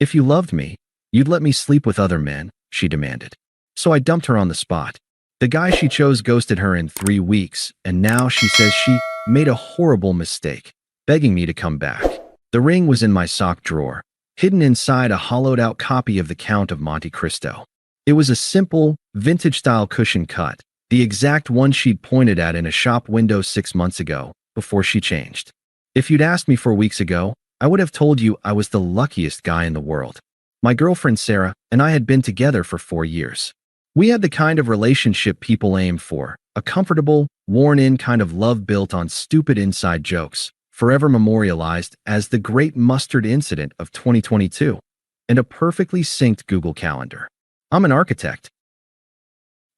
If you loved me, you'd let me sleep with other men, she demanded. So I dumped her on the spot. The guy she chose ghosted her in 3 weeks, and now she says she made a horrible mistake, begging me to come back. The ring was in my sock drawer, hidden inside a hollowed-out copy of The Count of Monte Cristo. It was a simple, vintage-style cushion cut, the exact one she'd pointed at in a shop window 6 months ago, before she changed. If you'd asked me 4 weeks ago, I would have told you I was the luckiest guy in the world. My girlfriend Sarah and I had been together for 4 years. We had the kind of relationship people aim for, a comfortable, worn-in kind of love built on stupid inside jokes, forever memorialized as the Great Mustard Incident of 2022, and a perfectly synced Google Calendar. I'm an architect.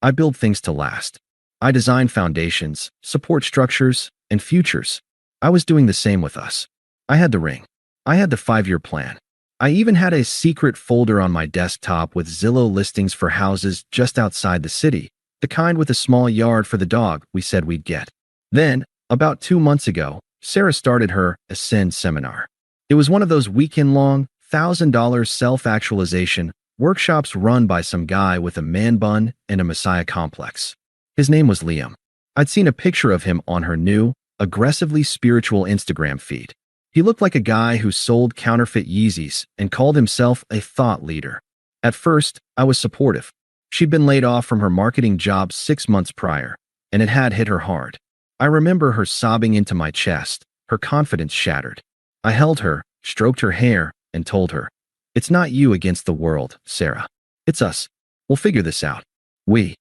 I build things to last. I design foundations, support structures, and futures. I was doing the same with us. I had the ring. I had the 5-year plan. I even had a secret folder on my desktop with Zillow listings for houses just outside the city, the kind with a small yard for the dog we said we'd get. Then, about 2 months ago, Sarah started her Ascend seminar. It was one of those weekend-long, $1,000 self-actualization workshops run by some guy with a man bun and a messiah complex. His name was Liam. I'd seen a picture of him on her new, aggressively spiritual Instagram feed. He looked like a guy who sold counterfeit Yeezys and called himself a thought leader. At first, I was supportive. She'd been laid off from her marketing job 6 months prior, and it had hit her hard. I remember her sobbing into my chest, her confidence shattered. I held her, stroked her hair, and told her, "It's not you against the world, Sarah. It's us. We'll figure this out. We."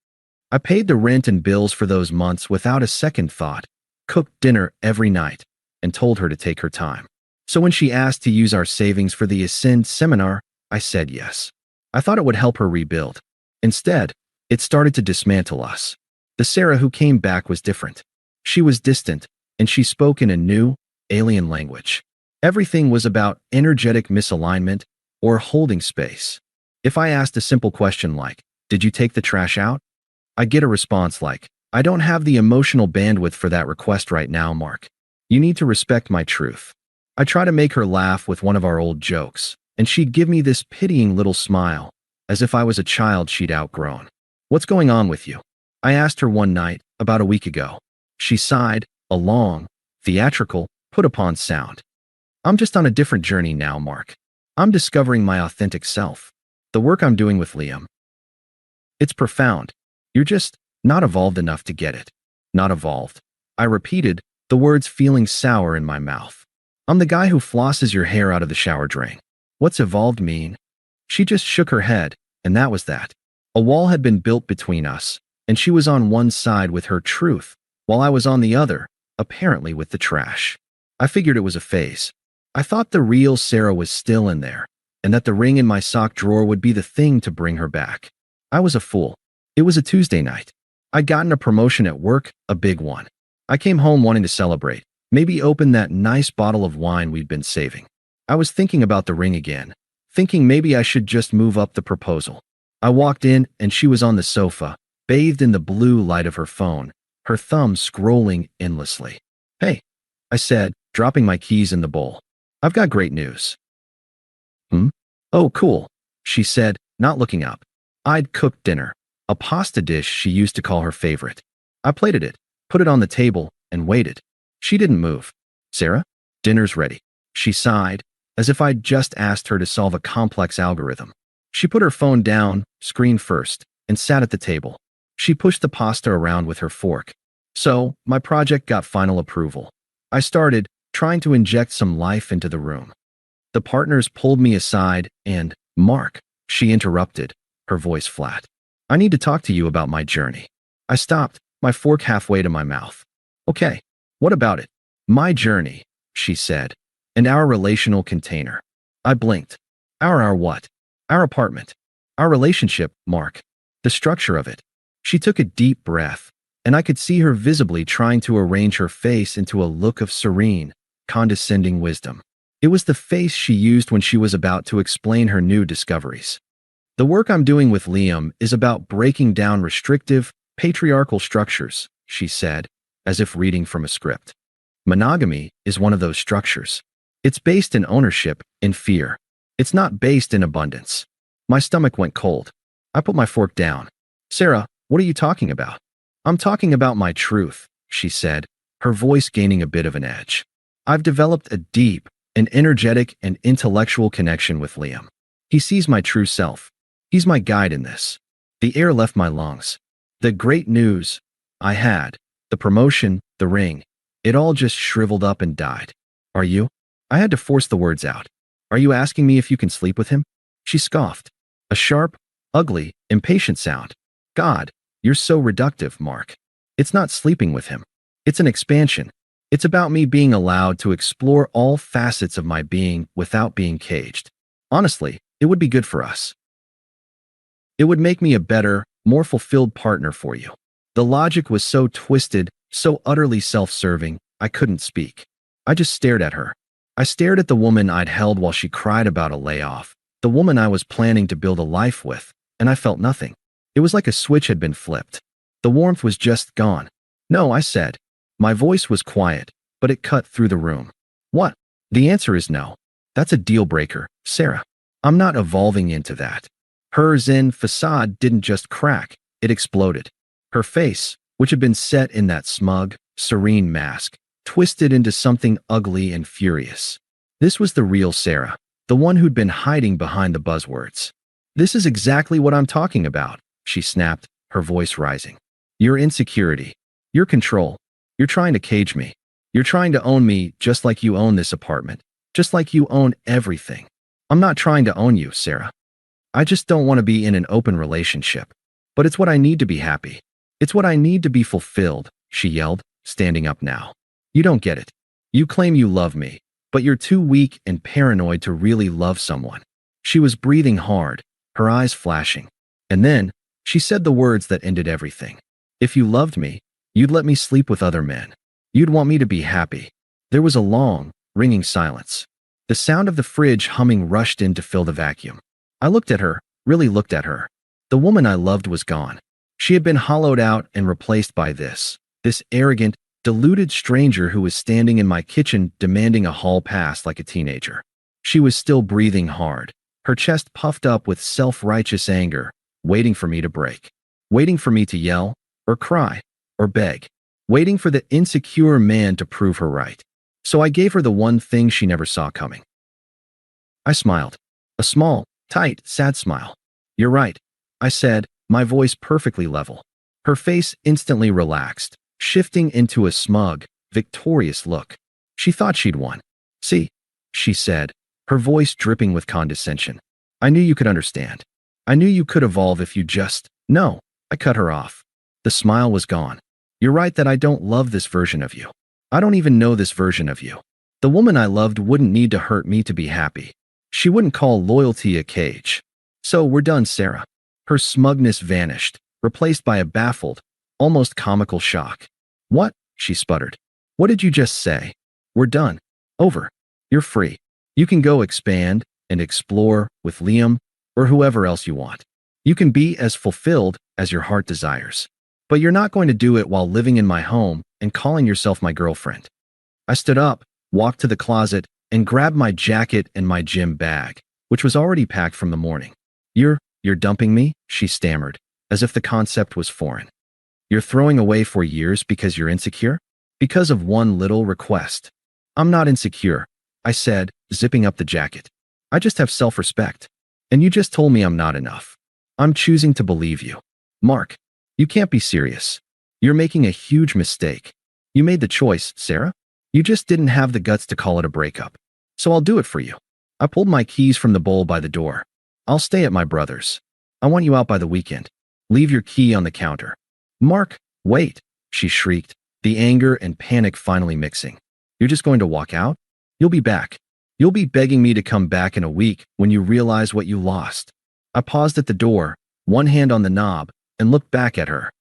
I paid the rent and bills for those months without a second thought, cooked dinner every night, and told her to take her time. So when she asked to use our savings for the Ascend seminar, I said yes. I thought it would help her rebuild. Instead, it started to dismantle us. The Sarah who came back was different. She was distant, and she spoke in a new, alien language. Everything was about energetic misalignment or holding space. If I asked a simple question like, "Did you take the trash out?" I get a response like, "I don't have the emotional bandwidth for that request right now, Mark. You need to respect my truth." I try to make her laugh with one of our old jokes, and she'd give me this pitying little smile, as if I was a child she'd outgrown. "What's going on with you?" I asked her one night, about a week ago. She sighed, a long, theatrical, put-upon sound. "I'm just on a different journey now, Mark. I'm discovering my authentic self. The work I'm doing with Liam. It's profound. You're just not evolved enough to get it." Not evolved. I repeated, the words feeling sour in my mouth. "I'm the guy who flosses your hair out of the shower drain. What's evolved mean?" She just shook her head, and that was that. A wall had been built between us, and she was on one side with her truth, while I was on the other, apparently with the trash. I figured it was a phase. I thought the real Sarah was still in there, and that the ring in my sock drawer would be the thing to bring her back. I was a fool. It was a Tuesday night. I'd gotten a promotion at work, a big one. I came home wanting to celebrate, maybe open that nice bottle of wine we'd been saving. I was thinking about the ring again, thinking maybe I should just move up the proposal. I walked in, and she was on the sofa, bathed in the blue light of her phone, her thumb scrolling endlessly. "Hey," I said, dropping my keys in the bowl. "I've got great news." "Hmm? Oh, cool," she said, not looking up. I'd cooked dinner, a pasta dish she used to call her favorite. I plated it, put it on the table, and waited. She didn't move. "Sarah, dinner's ready." She sighed, as if I'd just asked her to solve a complex algorithm. She put her phone down, screen first, and sat at the table. She pushed the pasta around with her fork. So, my project got final approval. I started, trying to inject some life into the room. The partners pulled me aside and, "Mark," she interrupted, her voice flat. "I need to talk to you about my journey." I stopped, my fork halfway to my mouth. "Okay, what about it?" "My journey," she said, "and our relational container." I blinked. Our what?" "Our apartment. Our relationship, Mark. The structure of it." She took a deep breath, and I could see her visibly trying to arrange her face into a look of serene, condescending wisdom. It was the face she used when she was about to explain her new discoveries. "The work I'm doing with Liam is about breaking down restrictive, patriarchal structures," she said, as if reading from a script. "Monogamy is one of those structures. It's based in ownership, in fear. It's not based in abundance. My stomach went cold. I put my fork down. Sarah, what are you talking about? I'm talking about my truth, she said, her voice gaining a bit of an edge. I've developed a deep, an energetic and intellectual connection with Liam. He sees my true self. He's my guide in this. The air left my lungs. The great news I had, the promotion, the ring, it all just shriveled up and died. Are you? I had to force the words out. Are you asking me if you can sleep with him? She scoffed. A sharp, ugly, impatient sound. God, you're so reductive, Mark. It's not sleeping with him. It's an expansion. It's about me being allowed to explore all facets of my being without being caged. Honestly, it would be good for us. It would make me a better, more fulfilled partner for you. The logic was so twisted, so utterly self-serving, I couldn't speak. I just stared at her. I stared at the woman I'd held while she cried about a layoff, the woman I was planning to build a life with, and I felt nothing. It was like a switch had been flipped. The warmth was just gone. No, I said. My voice was quiet, but it cut through the room. What? The answer is no. That's a deal breaker, Sarah. I'm not evolving into that. Her zen facade didn't just crack, it exploded. Her face, which had been set in that smug, serene mask, twisted into something ugly and furious. This was the real Sarah, the one who'd been hiding behind the buzzwords. This is exactly what I'm talking about, she snapped, her voice rising. Your insecurity. Your control. You're trying to cage me. You're trying to own me just like you own this apartment. Just like you own everything. I'm not trying to own you, Sarah. I just don't want to be in an open relationship. But it's what I need to be happy. It's what I need to be fulfilled, she yelled, standing up now. You don't get it. You claim you love me, but you're too weak and paranoid to really love someone. She was breathing hard, her eyes flashing. And then, she said the words that ended everything. If you loved me, you'd let me sleep with other men. You'd want me to be happy. There was a long, ringing silence. The sound of the fridge humming rushed in to fill the vacuum. I looked at her, really looked at her. The woman I loved was gone. She had been hollowed out and replaced by this arrogant, deluded stranger who was standing in my kitchen demanding a hall pass like a teenager. She was still breathing hard, her chest puffed up with self-righteous anger, waiting for me to break. Waiting for me to yell, or cry, or beg. Waiting for the insecure man to prove her right. So I gave her the one thing she never saw coming. I smiled. A small, tight, sad smile. You're right, I said, my voice perfectly level. Her face instantly relaxed, shifting into a smug, victorious look. She thought she'd won. See, she said, her voice dripping with condescension. I knew you could understand. I knew you could evolve if you just… No, I cut her off. The smile was gone. You're right that I don't love this version of you. I don't even know this version of you. The woman I loved wouldn't need to hurt me to be happy. She wouldn't call loyalty a cage. So we're done, Sarah. Her smugness vanished, replaced by a baffled, almost comical shock. What? She sputtered. What did you just say? We're done. Over. You're free. You can go expand and explore with Liam or whoever else you want. You can be as fulfilled as your heart desires. But you're not going to do it while living in my home and calling yourself my girlfriend. I stood up, walked to the closet, and grabbed my jacket and my gym bag, which was already packed from the morning. You're dumping me? She stammered, as if the concept was foreign. You're throwing away 4 years because you're insecure? Because of one little request. I'm not insecure, I said, zipping up the jacket. I just have self-respect. And you just told me I'm not enough. I'm choosing to believe you. Mark, you can't be serious. You're making a huge mistake. You made the choice, Sarah. You just didn't have the guts to call it a breakup. So I'll do it for you. I pulled my keys from the bowl by the door. I'll stay at my brother's. I want you out by the weekend. Leave your key on the counter. Mark, wait, she shrieked, the anger and panic finally mixing. You're just going to walk out? You'll be back. You'll be begging me to come back in a week when you realize what you lost. I paused at the door, one hand on the knob, and looked back at her.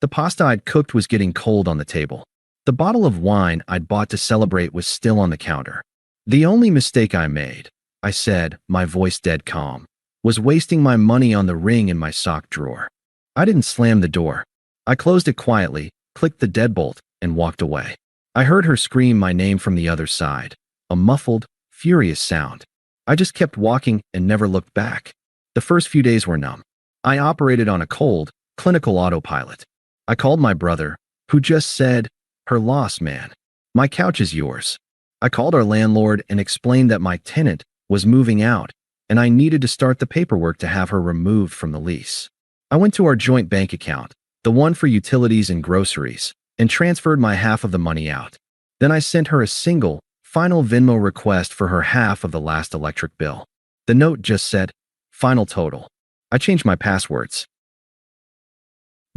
The pasta I'd cooked was getting cold on the table. The bottle of wine I'd bought to celebrate was still on the counter. The only mistake I made, I said, my voice dead calm, was wasting my money on the ring in my sock drawer. I didn't slam the door. I closed it quietly, clicked the deadbolt, and walked away. I heard her scream my name from the other side, a muffled, furious sound. I just kept walking and never looked back. The first few days were numb. I operated on a cold, clinical autopilot. I called my brother, who just said, "Her loss, man. My couch is yours." I called our landlord and explained that my tenant was moving out, and I needed to start the paperwork to have her removed from the lease. I went to our joint bank account, the one for utilities and groceries, and transferred my half of the money out. Then I sent her a single, final Venmo request for her half of the last electric bill. The note just said, "Final total." I changed my passwords.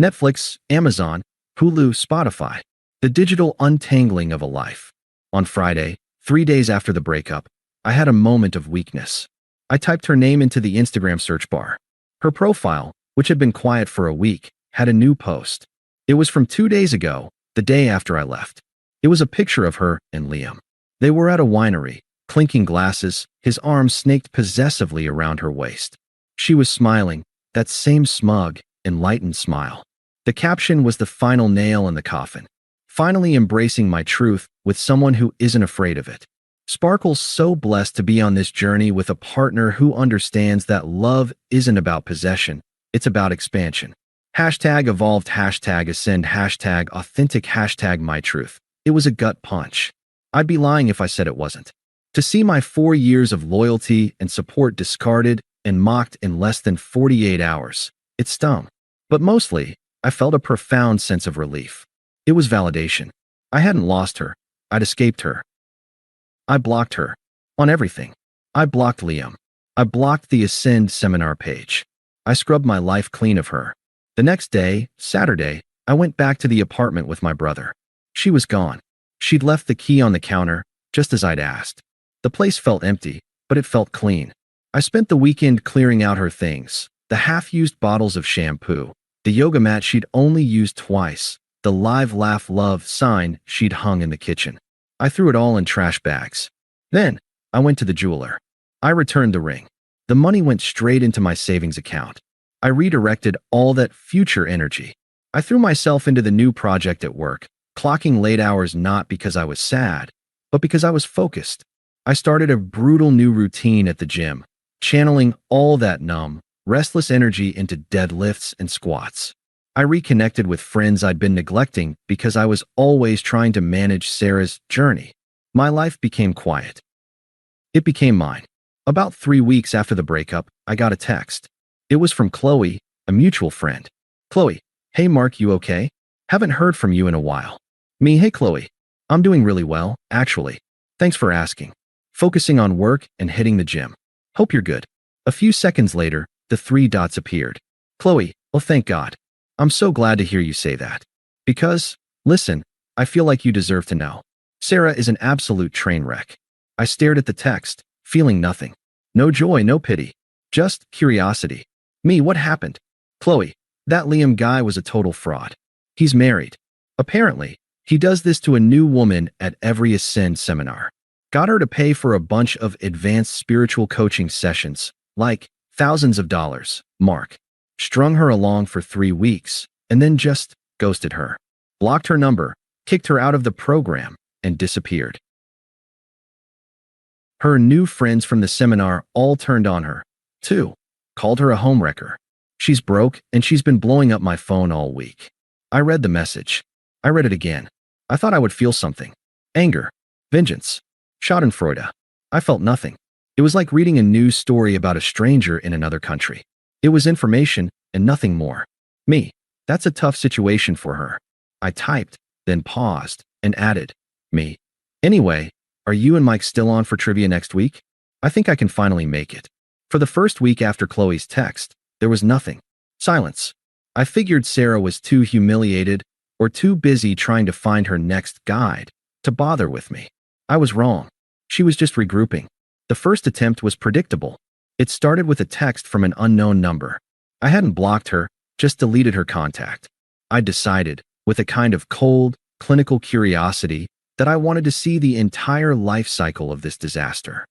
Netflix, Amazon, Hulu, Spotify. The digital untangling of a life. On Friday, 3 days after the breakup, I had a moment of weakness. I typed her name into the Instagram search bar. Her profile, which had been quiet for a week, had a new post. It was from 2 days ago, the day after I left. It was a picture of her and Liam. They were at a winery, clinking glasses, his arms snaked possessively around her waist. She was smiling, that same smug, enlightened smile. The caption was the final nail in the coffin. Finally embracing my truth with someone who isn't afraid of it. Sparkle's so blessed to be on this journey with a partner who understands that love isn't about possession, it's about expansion. Hashtag evolved, hashtag ascend, hashtag authentic, hashtag my truth. It was a gut punch. I'd be lying if I said it wasn't. To see my 4 years of loyalty and support discarded and mocked in less than 48 hours, it stung. But mostly, I felt a profound sense of relief. It was validation. I hadn't lost her. I'd escaped her. I blocked her. On everything. I blocked Liam. I blocked the Ascend seminar page. I scrubbed my life clean of her. The next day, Saturday, I went back to the apartment with my brother. She was gone. She'd left the key on the counter, just as I'd asked. The place felt empty, but it felt clean. I spent the weekend clearing out her things, the half-used bottles of shampoo, the yoga mat she'd only used twice, the live laugh love sign she'd hung in the kitchen. I threw it all in trash bags. Then, I went to the jeweler. I returned the ring. The money went straight into my savings account. I redirected all that future energy. I threw myself into the new project at work, clocking late hours not because I was sad, but because I was focused. I started a brutal new routine at the gym, channeling all that numb, restless energy into deadlifts and squats. I reconnected with friends I'd been neglecting because I was always trying to manage Sarah's journey. My life became quiet. It became mine. About 3 weeks after the breakup, I got a text. It was from Qley, a mutual friend. "Qley, hey Mark, you okay? Haven't heard from you in a while." Me, "Hey Qley, I'm doing really well, actually. Thanks for asking. Focusing on work and hitting the gym. Hope you're good." A few seconds later, the 3 dots appeared. "Qley, well thank God. I'm so glad to hear you say that. Because, listen, I feel like you deserve to know. Sarah is an absolute train wreck." I stared at the text, feeling nothing. No joy, no pity. Just curiosity. Me, what happened? "Qley, that Liam guy was a total fraud. He's married. Apparently, he does this to a new woman at every Ascend seminar. Got her to pay for a bunch of advanced spiritual coaching sessions, like thousands of dollars, Mark. Strung her along for 3 weeks, and then just ghosted her. Blocked her number, kicked her out of the program, and disappeared. Her new friends from the seminar all turned on her, too. Called her a homewrecker. She's broke, and she's been blowing up my phone all week. I read the message. I read it again. I thought I would feel something. Anger. Vengeance. Schadenfreude. I felt nothing. It was like reading a news story about a stranger in another country. It was information and nothing more. Me. That's a tough situation for her. I typed, then paused, and added, me. Anyway, are you and Mike still on for trivia next week? I think I can finally make it. For the first week after Qley's text, there was nothing. Silence. I figured Sarah was too humiliated or too busy trying to find her next guide to bother with me. I was wrong. She was just regrouping. The first attempt was predictable. It started with a text from an unknown number. I hadn't blocked her, just deleted her contact. I decided, with a kind of cold, clinical curiosity, that I wanted to see the entire life cycle of this disaster.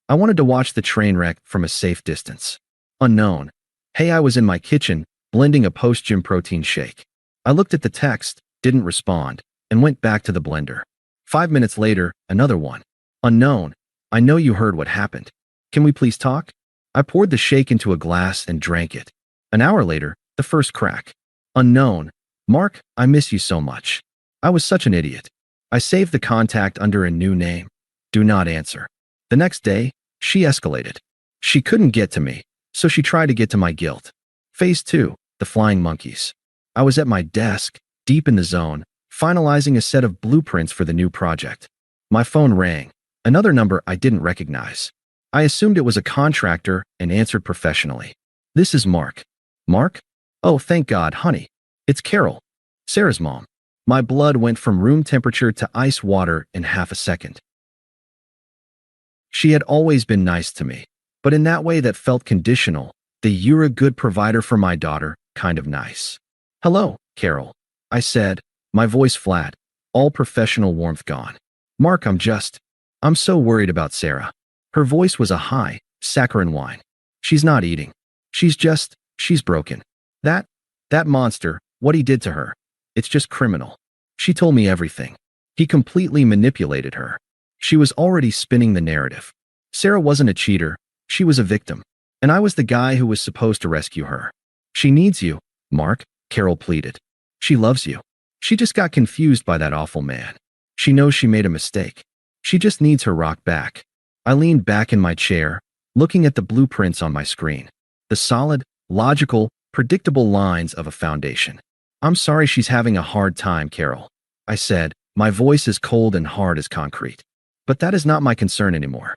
I wanted to watch the train wreck from a safe distance. Unknown. Hey, I was in my kitchen, blending a post-gym protein shake. I looked at the text, didn't respond, and went back to the blender. 5 minutes later, another one. Unknown. I know you heard what happened. Can we please talk? I poured the shake into a glass and drank it. An hour later, the first crack. Unknown. Mark, I miss you so much. I was such an idiot. I saved the contact under a new name. Do not answer. The next day, she escalated. She couldn't get to me, so she tried to get to my guilt. Phase 2, the flying monkeys. I was at my desk, deep in the zone, finalizing a set of blueprints for the new project. My phone rang, another number I didn't recognize. I assumed it was a contractor and answered professionally. This is Mark. Mark? Oh, thank God, honey. It's Carol, Sarah's mom. My blood went from room temperature to ice water in half a second. She had always been nice to me, but in that way that felt conditional, the "you're a good provider for my daughter" kind of nice. Hello, Carol, I said, my voice flat, all professional warmth gone. Mark, I'm so worried about Sarah. Her voice was a high, saccharine whine. She's not eating. She's broken. That monster, what he did to her, it's just criminal. She told me everything. He completely manipulated her. She was already spinning the narrative. Sarah wasn't a cheater, she was a victim. And I was the guy who was supposed to rescue her. She needs you, Mark, Carol pleaded. She loves you. She just got confused by that awful man. She knows she made a mistake. She just needs her rock back. I leaned back in my chair, looking at the blueprints on my screen. The solid, logical, predictable lines of a foundation. I'm sorry she's having a hard time, Carol, I said, my voice as cold and hard as concrete. But that is not my concern anymore.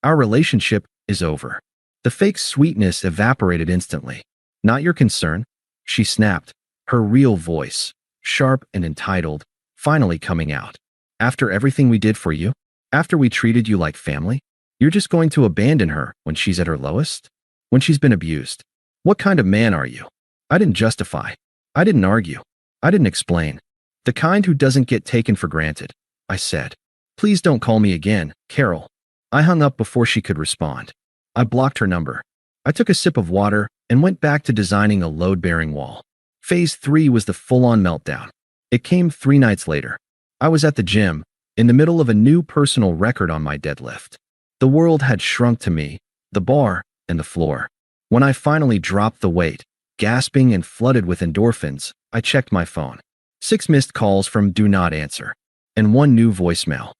Our relationship is over. The fake sweetness evaporated instantly. Not your concern, she snapped, her real voice, sharp and entitled, finally coming out. After everything we did for you? After we treated you like family? You're just going to abandon her when she's at her lowest? When she's been abused? What kind of man are you? I didn't justify. I didn't argue. I didn't explain. The kind who doesn't get taken for granted, I said. Please don't call me again, Carol. I hung up before she could respond. I blocked her number. I took a sip of water and went back to designing a load-bearing wall. Phase 3 was the full-on meltdown. It came 3 nights later. I was at the gym, in the middle of a new personal record on my deadlift. The world had shrunk to me, the bar, and the floor. When I finally dropped the weight, gasping and flooded with endorphins, I checked my phone. 6 missed calls from Do Not Answer, and 1 new voicemail.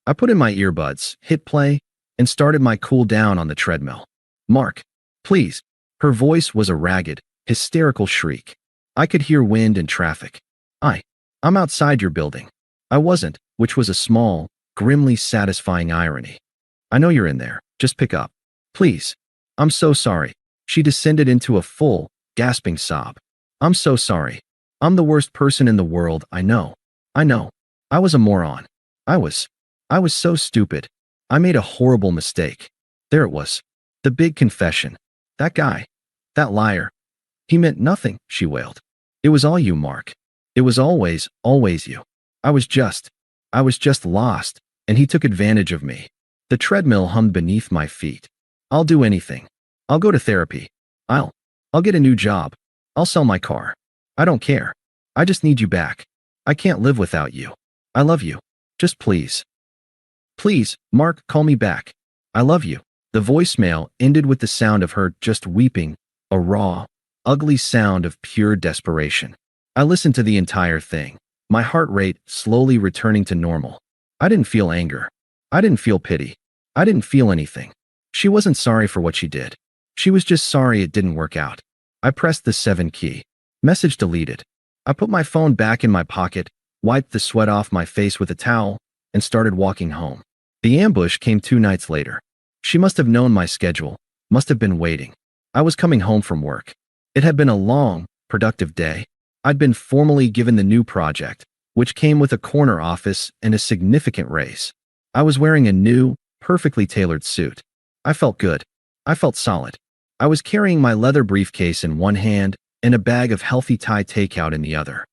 I put in my earbuds, hit play, and started my cool down on the treadmill. Mark, please. Her voice was a ragged, hysterical shriek. I could hear wind and traffic. I'm outside your building. I wasn't, which was a small, grimly satisfying irony. I know you're in there. Just pick up. Please. I'm so sorry. She descended into a full, gasping sob. I'm so sorry. I'm the worst person in the world, I know. I was a moron. I was so stupid. I made a horrible mistake. There it was. The big confession. That guy. That liar. He meant nothing, she wailed. It was all you, Mark. It was always you. I was just lost, and he took advantage of me. The treadmill hummed beneath my feet. I'll do anything. I'll go to therapy. I'll get a new job. I'll sell my car. I don't care. I just need you back. I can't live without you. I love you. Just please. Please, Mark, call me back. I love you. The voicemail ended with the sound of her just weeping, a raw, ugly sound of pure desperation. I listened to the entire thing, my heart rate slowly returning to normal. I didn't feel anger. I didn't feel pity. I didn't feel anything. She wasn't sorry for what she did. She was just sorry it didn't work out. I pressed the 7 key. Message deleted. I put my phone back in my pocket, wiped the sweat off my face with a towel, and started walking home. The ambush came 2 nights later. She must have known my schedule, must have been waiting. I was coming home from work. It had been a long, productive day. I'd been formally given the new project, which came with a corner office and a significant raise. I was wearing a new, perfectly tailored suit. I felt good. I felt solid. I was carrying my leather briefcase in one hand and a bag of healthy Thai takeout in the other.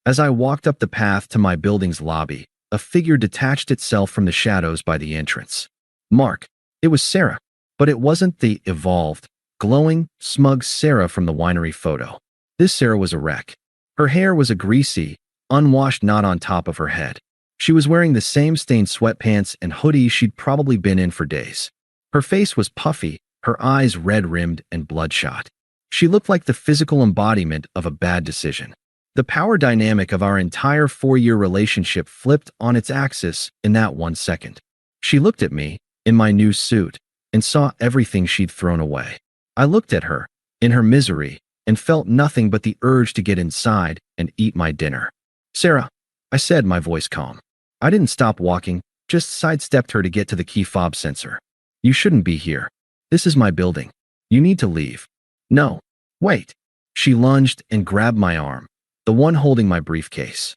As I walked up the path to my building's lobby, a figure detached itself from the shadows by the entrance. Mark. It was Sarah, but it wasn't the evolved, glowing, smug Sarah from the winery photo. This Sarah was a wreck. Her hair was a greasy, unwashed knot on top of her head. She was wearing the same stained sweatpants and hoodie she'd probably been in for days. Her face was puffy, her eyes red-rimmed and bloodshot. She looked like the physical embodiment of a bad decision. The power dynamic of our entire 4-year relationship flipped on its axis in that 1 second. She looked at me, in my new suit, and saw everything she'd thrown away. I looked at her, in her misery, and felt nothing but the urge to get inside and eat my dinner. "Sarah," I said, my voice calm. I didn't stop walking, just sidestepped her to get to the key fob sensor. "You shouldn't be here. This is my building. You need to leave." "No. Wait." She lunged and grabbed my arm, the one holding my briefcase.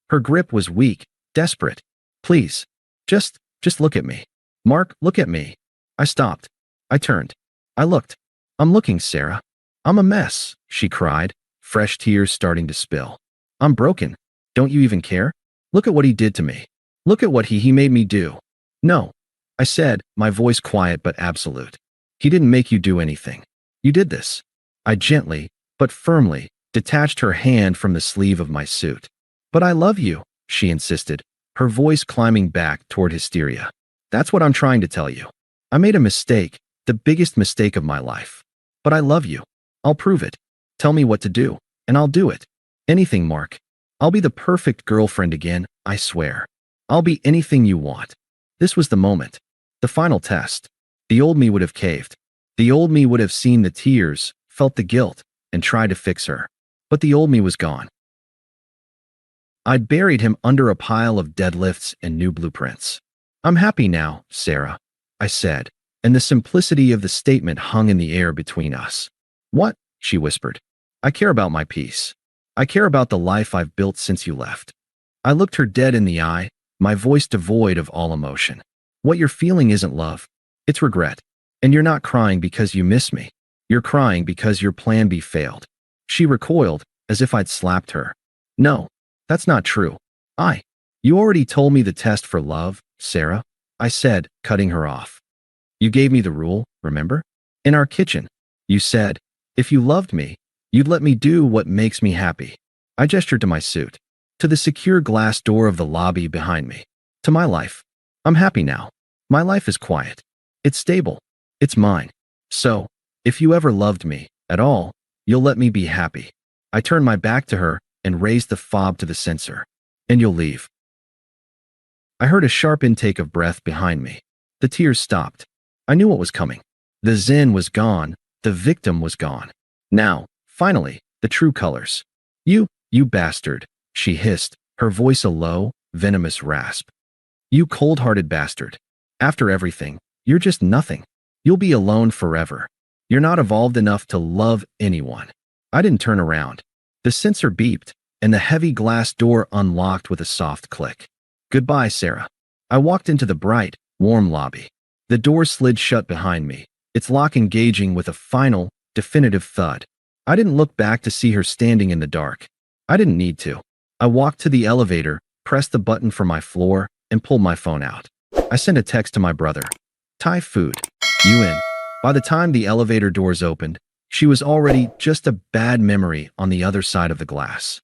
Her grip was weak, desperate. "Please. Just look at me. Mark, look at me." I stopped. I turned. I looked. "I'm looking, Sarah. I'm a mess," she cried, fresh tears starting to spill. "I'm broken. Don't you even care? Look at what he did to me. Look at what he made me do." "No," I said, my voice quiet but absolute. "He didn't make you do anything. You did this." I gently, but firmly, detached her hand from the sleeve of my suit. "But I love you," she insisted, her voice climbing back toward hysteria. "That's what I'm trying to tell you. I made a mistake, the biggest mistake of my life. But I love you. I'll prove it. Tell me what to do, and I'll do it. Anything, Mark. I'll be the perfect girlfriend again, I swear. I'll be anything you want." This was the moment. The final test. The old me would have caved. The old me would have seen the tears, felt the guilt, and tried to fix her. But the old me was gone. I'd buried him under a pile of deadlifts and new blueprints. "I'm happy now, Sarah," I said, and the simplicity of the statement hung in the air between us. "What?" she whispered. "I care about my peace. I care about the life I've built since you left." I looked her dead in the eye, my voice devoid of all emotion. "What you're feeling isn't love. It's regret. And you're not crying because you miss me. You're crying because your plan B failed." She recoiled, as if I'd slapped her. "No, that's not true. You already told me the test for love, Sarah," I said, cutting her off. "You gave me the rule, remember? In our kitchen. You said, if you loved me, you'd let me do what makes me happy." I gestured to my suit, to the secure glass door of the lobby behind me, to my life. "I'm happy now. My life is quiet. It's stable. It's mine. So, if you ever loved me, at all, you'll let me be happy." I turned my back to her and raised the fob to the sensor. "And you'll leave." I heard a sharp intake of breath behind me. The tears stopped. I knew what was coming. The zen was gone. The victim was gone. Now, finally, the true colors. You bastard," she hissed, her voice a low, venomous rasp. "You cold-hearted bastard. After everything, you're just nothing. You'll be alone forever. You're not evolved enough to love anyone." I didn't turn around. The sensor beeped, and the heavy glass door unlocked with a soft click. "Goodbye, Sarah." I walked into the bright, warm lobby. The door slid shut behind me, its lock engaging with a final, definitive thud. I didn't look back to see her standing in the dark. I didn't need to. I walked to the elevator, pressed the button for my floor, and pulled my phone out. I sent a text to my brother. "Thai food. You in?" By the time the elevator doors opened, she was already just a bad memory on the other side of the glass.